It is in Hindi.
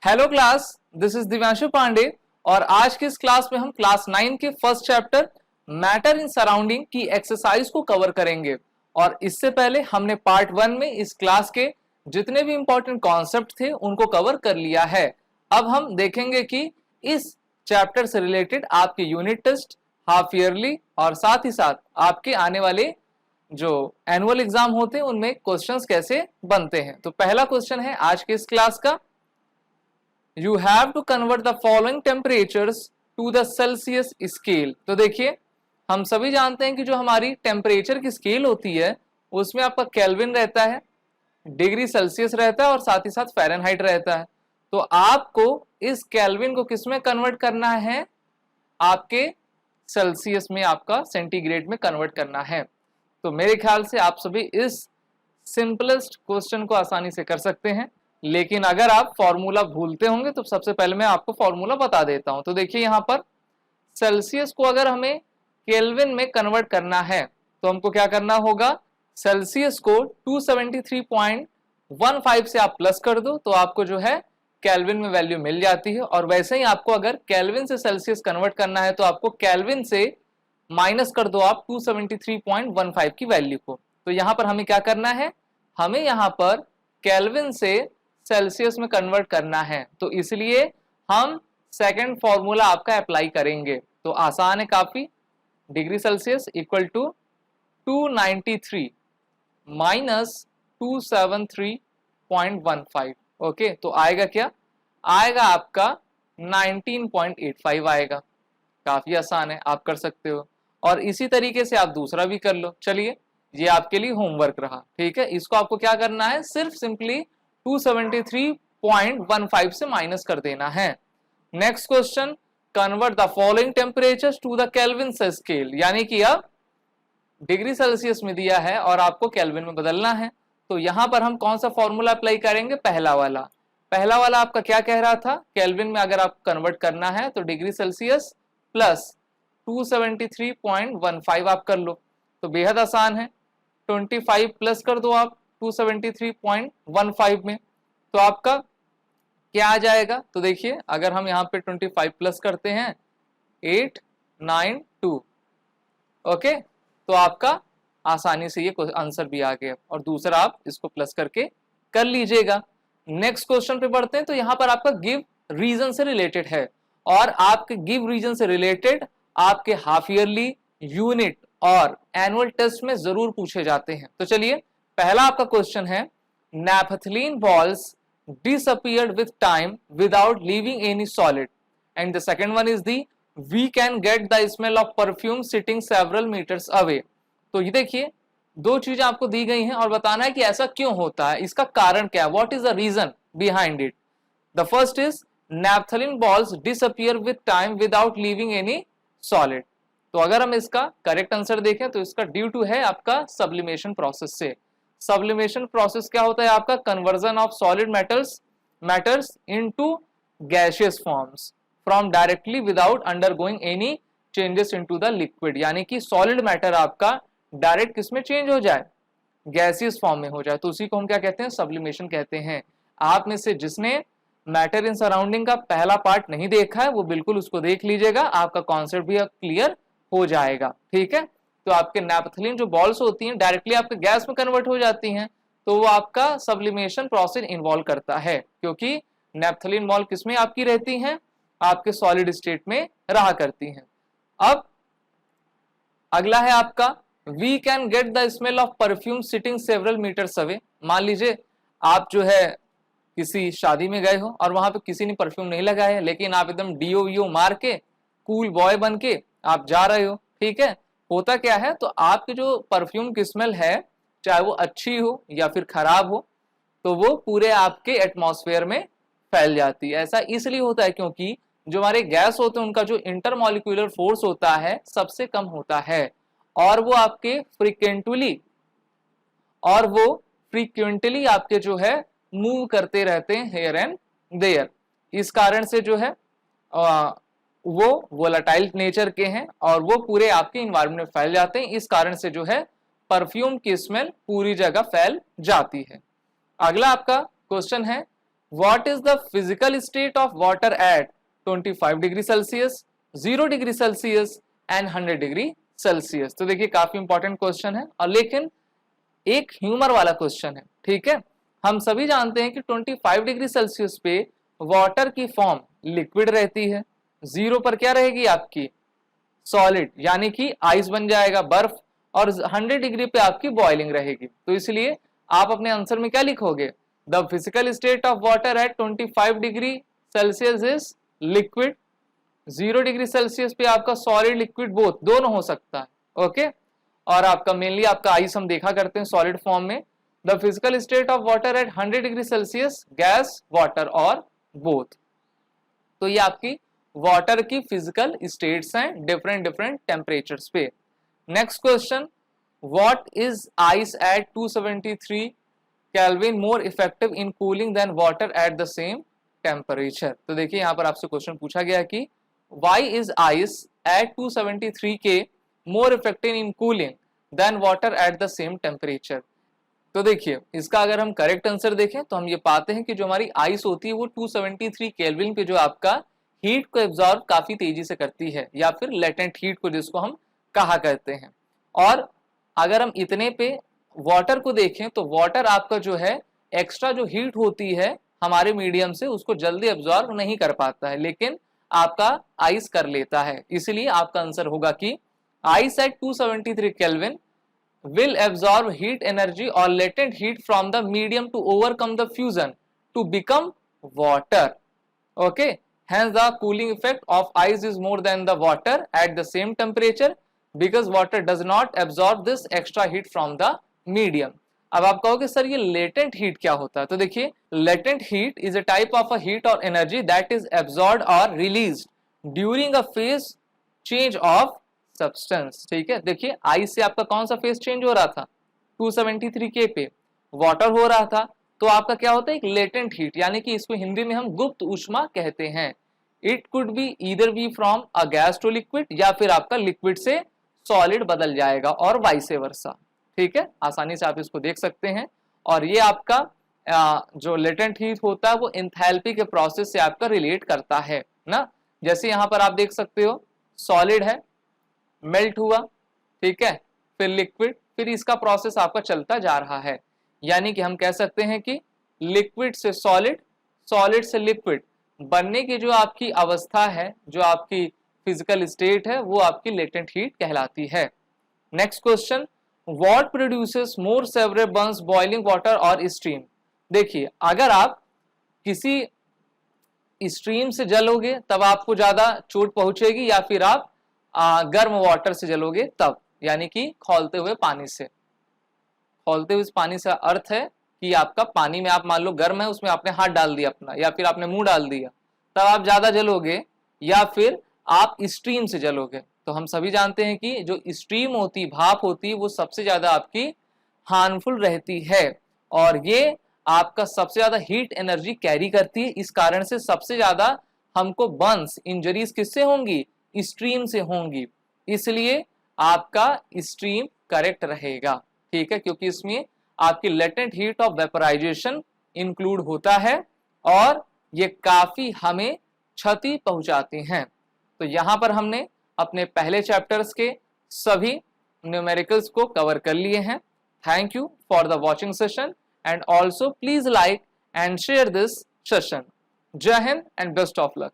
Hello class, this is Divyanshu Pandey और आज की इस क्लास में हम क्लास 9 के first chapter matter in surrounding की एक्सरसाइज को कवर करेंगे। और इससे पहले हमने पार्ट 1 में इस क्लास के जितने भी इंपॉर्टेंट कॉन्सेप्ट थे उनको कवर कर लिया है। अब हम देखेंगे कि इस चैप्टर से रिलेटेड आपके यूनिट टेस्ट, हाफ ईयरली और साथ ही साथ आपके आने वाले जो एनुअल एग्जाम होते हैं उनमें क्वेश्चंस कैसे बनते हैं। तो पहला क्वेश्चन है आज के इस क्लास का, You have to convert the following temperatures to the Celsius scale। तो देखिए, हम सभी जानते हैं कि जो हमारी टेम्परेचर की स्केल होती है उसमें आपका केल्विन रहता है, डिग्री सेल्सियस रहता है और साथ ही साथ फ़ारेनहाइट रहता है। तो आपको इस केल्विन को किस में कन्वर्ट करना है? आपके सेल्सियस में, आपका सेंटीग्रेड में कन्वर्ट करना है। तो मेरे ख्याल से आप सभी इस सिंपलेस्ट क्वेश्चन को आसानी से कर सकते हैं, लेकिन अगर आप फॉर्मूला भूलते होंगे तो सबसे पहले मैं आपको फॉर्मूला बता देता हूं। तो देखिए, यहां पर सेल्सियस को अगर हमें केल्विन में कन्वर्ट करना है तो हमको क्या करना होगा? सेल्सियस को 273.15 से आप प्लस कर दो तो आपको जो है केल्विन में वैल्यू मिल जाती है। और वैसे ही आपको अगर केल्विन से सेल्सियस कन्वर्ट करना है तो आपको केल्विन से माइनस कर दो आप 273.15 की वैल्यू को। तो यहां पर हमें क्या करना है? हमें यहां पर केल्विन से सेल्सियस में कन्वर्ट करना है, तो इसलिए हम सेकंड फॉर्मूला आपका अप्लाई करेंगे। तो आसान है काफी। Degree Celsius equal to 293 minus 273.15। Okay, तो आएगा क्या? आएगा आपका 19.85 आएगा। काफी आसान है, आप कर सकते हो। और इसी तरीके से आप दूसरा भी कर लो। चलिए, ये आपके लिए होमवर्क रहा, ठीक है। इसको आपको क्या करना है? सिर्फ सिंपली 273.15 से माइनस कर देना है। Next question, convert the following temperatures to the Kelvin scale. यानी कि अब डिग्री सेल्सियस में दिया है और आपको केल्विन में बदलना है। तो यहां पर हम कौन सा फॉर्मूला अप्लाई करेंगे? पहला वाला आपका क्या कह रहा था? केल्विन में अगर आप कन्वर्ट करना है तो डिग्री सेल्सियस प्लस 273.15 आप कर लो। तो बेहद आसान है, 25 प्लस कर दो आप 273.15 में, तो आपका क्या आ जाएगा? तो देखिए, अगर हम यहाँ पे 25 प्लस करते हैं 892, ओके, तो आपका आसानी से ये आंसर भी आ गया। और दूसरा आप इसको प्लस करके कर लीजिएगा। नेक्स्ट क्वेश्चन पे बढ़ते हैं। तो यहाँ पर आपका गिव रीजन से रिलेटेड है और आपके गिव रीजन से रिलेटेड आपके हाफ ईयरली, यूनिट और एनुअल टेस्ट में जरूर पूछे जाते हैं। तो चलिए, पहला आपका क्वेश्चन है, naphthalene balls disappeared with time without leaving any solid, and the second one is the we can get the smell of perfume sitting several meters away। तो ये देखिए, दो चीजें आपको दी गई हैं और बताना है कि ऐसा क्यों होता है, इसका कारण क्या है, what is the reason behind it. The first is naphthalene balls disappear with time without leaving any solid. तो अगर हम इसका करेक्ट आंसर देखें तो इसका ड्यू टू है आपका सब्लिमेशन प्रोसेस से। सब्लिमेशन प्रोसेस क्या होता है? आपका conversion of solid matters into gaseous forms from directly without undergoing any changes into the liquid. यानी कि सॉलिड मैटर आपका डायरेक्ट किसमें चेंज हो जाए? गैसियस फॉर्म में हो जाए। तो उसी को हम क्या कहते हैं? सब्लिमेशन कहते हैं। आप में से जिसने मैटर इन सराउंडिंग का पहला पार्ट नहीं देखा है वो बिल्कुल उसको देख लीजिएगा, आपका कॉन्सेप्ट भी क्लियर हो जाएगा, ठीक है। तो आपके नैपथलीन जो बॉल्स होती हैं डायरेक्टली आपके गैस में कन्वर्ट हो जाती हैं, तो वो आपका सब्लिमेशन प्रोसेस इन्वॉल्व करता है, क्योंकि नैपथलीन बॉल किसमें आपकी रहती हैं? आपके सॉलिड स्टेट में रहा करती हैं। अब अगला है आपका, we can get the smell of perfume sitting several metres away. मान लीजिए आप जो है किसी शादी में गए हो और वहां पे किसी ने परफ्यूम नहीं लगाया है, लेकिन आप एकदम डीओ वीओ मार के कूल बॉय बन के आप जा रहे हो, ठीक है। होता क्या है? तो आपकी जो परफ्यूम की स्मेल है, चाहे वो अच्छी हो या फिर खराब हो, तो वो पूरे आपके एटमॉस्फेयर में फैल जाती है। ऐसा इसलिए होता है क्योंकि जो हमारे गैस होते हैं उनका जो इंटरमॉलिक्यूलर फोर्स होता है सबसे कम होता है और वो फ्रीक्वेंटली आपके जो है मूव करते रहते हैं हेयर एंड देयर। इस कारण से जो है वो वोलेटाइल नेचर के हैं और वो पूरे आपके इन्वायरमेंट में फैल जाते हैं। इस कारण से जो है परफ्यूम की स्मेल पूरी जगह फैल जाती है। अगला आपका क्वेश्चन है, what is the physical state of water eight 25 degree Celsius, 0 degree Celsius and 100 degree Celsius. तो देखिए काफी इंपॉर्टेंट क्वेश्चन है, और लेकिन एक ह्यूमर वाला क्वेश्चन है, ठीक है। हम सभी जानते हैं कि 25 डिग्री सेल्सियस पे वाटर की फॉर्म लिक्विड रहती है, 0 पर क्या रहेगी आपकी सॉलिड यानी कि आइस बन जाएगा, बर्फ, और 100 डिग्री पे आपकी बॉइलिंग रहेगी। तो इसलिए आप अपने आंसर में क्या लिखोगे, the physical state of water eight 25 degree Celsius is liquid, 0 degree Celsius पे आपका सॉलिड लिक्विड बोथ दोनों हो सकता है, ओके। और आपका मेनली आपका आइस हम देखा करते हैं सॉलिड फॉर्म में। The physical state of water at 100 degree Celsius gas, water और बोथ। तो ये आपकी वाटर की फिजिकल स्टेट्स हैं डिफरेंट डिफरेंट टेम्परेचर्स पे। Next question, what is ice at 273 kelvin more effective in cooling than water at the same temperature. तो देखिए यहाँ पर आपसे क्वेश्चन पूछा गया कि व्हाई इज आइस एट 273 के more effective in cooling than water at the same temperature. तो देखिए इसका अगर हम करेक्ट आंसर देखें तो हम ये पाते हैं कि जो हमारी आइस होती है वो 273 केल्विन पे जो आपका हीट को एब्जॉर्ब काफी तेजी से करती है, या फिर लेटेंट हीट को जिसको हम कहा करते हैं। और अगर हम इतने पे वाटर को देखें तो वाटर आपका जो है एक्स्ट्रा जो हीट होती है हमारे मीडियम से उसको जल्दी एब्जॉर्ब नहीं कर पाता है, लेकिन आपका आइस कर लेता है। इसलिए आपका आंसर होगा कि ice at 273 kelvin will absorb heat energy or latent heat from the medium to overcome the fusion to become water, okay. Hence the cooling effect of ice is more than the water at the same temperature because water does not absorb this extra heat from the medium. अब आप कहोगे सर ये latent heat क्या होता है, तो देखिए latent heat is a type of a heat or energy that is absorbed or released during a phase change of substance, ठीक है। देखिए आइस से आपका कौन सा फेज चेंज हो रहा था, 273 के पे वाटर हो रहा था, तो आपका क्या होता है एक लेटेंट हीट, यानी कि इसको हिंदी में हम गुप्त ऊष्मा कहते हैं। It could be either be from a gas to liquid, या फिर आपका लिक्विड से सॉलिड बदल जाएगा, और वाइस वर्सा, ठीक है। आसानी से आप इसको देख सकते हैं। और ये आपका जो लेटेंट हीट होता है वो एंथैल्पी के प्रोसेस से आपका रिलेट करता है ना। जैसे यहाँ पर आप देख सकते हो सॉलिड है, मेल्ट हुआ, ठीक है, फिर लिक्विड, फिर इसका प्रोसेस आपका चलता जा रहा है। यानी कि हम कह सकते हैं कि लिक्विड से सॉलिड, सॉलिड से लिक्विड बनने की जो आपकी अवस्था है, जो आपकी फिजिकल स्टेट है, वो आपकी लेटेंट हीट कहलाती है। Next question, what produces more several Burns boiling water और स्टीम। देखिए अगर आप किसी स्ट्रीम से जलोगे तब आपको ज्यादा चोट पहुंचेगी, या फिर आप गर्म वाटर से जलोगे तब, यानी कि खौलते हुए पानी से। खौलते हुए पानी से अर्थ है कि आपका पानी में आप मान लो गर्म है, उसमें आपने हाथ डाल दिया अपना, या फिर आपने मुंह डाल दिया, तब आप ज्यादा जलोगे, या फिर आप स्ट्रीम से जलोगे। तो हम सभी जानते हैं कि जो स्ट्रीम होती, भाप होती, वो सबसे ज्यादा आपकी हार्मफुल रहती है, और ये आपका सबसे ज्यादा हीट एनर्जी कैरी करती है। इस कारण से सबसे ज्यादा हमको बर्न्स, इंजरीज किससे होंगी, स्ट्रीम से होंगी। इसलिए आपका स्ट्रीम करेक्ट रहेगा, ठीक है, क्योंकि इसमें आपकी latent heat of vaporisation include होता है, और ये काफी हमें क्षति पहुंचाती हैं। तो यहां पर हमने अपने पहले चैप्टर्स के सभी न्यूमेरिकल्स को कवर कर लिए हैं। Thank you for the watching session, and also please like and share this session. जय Hind and best of luck.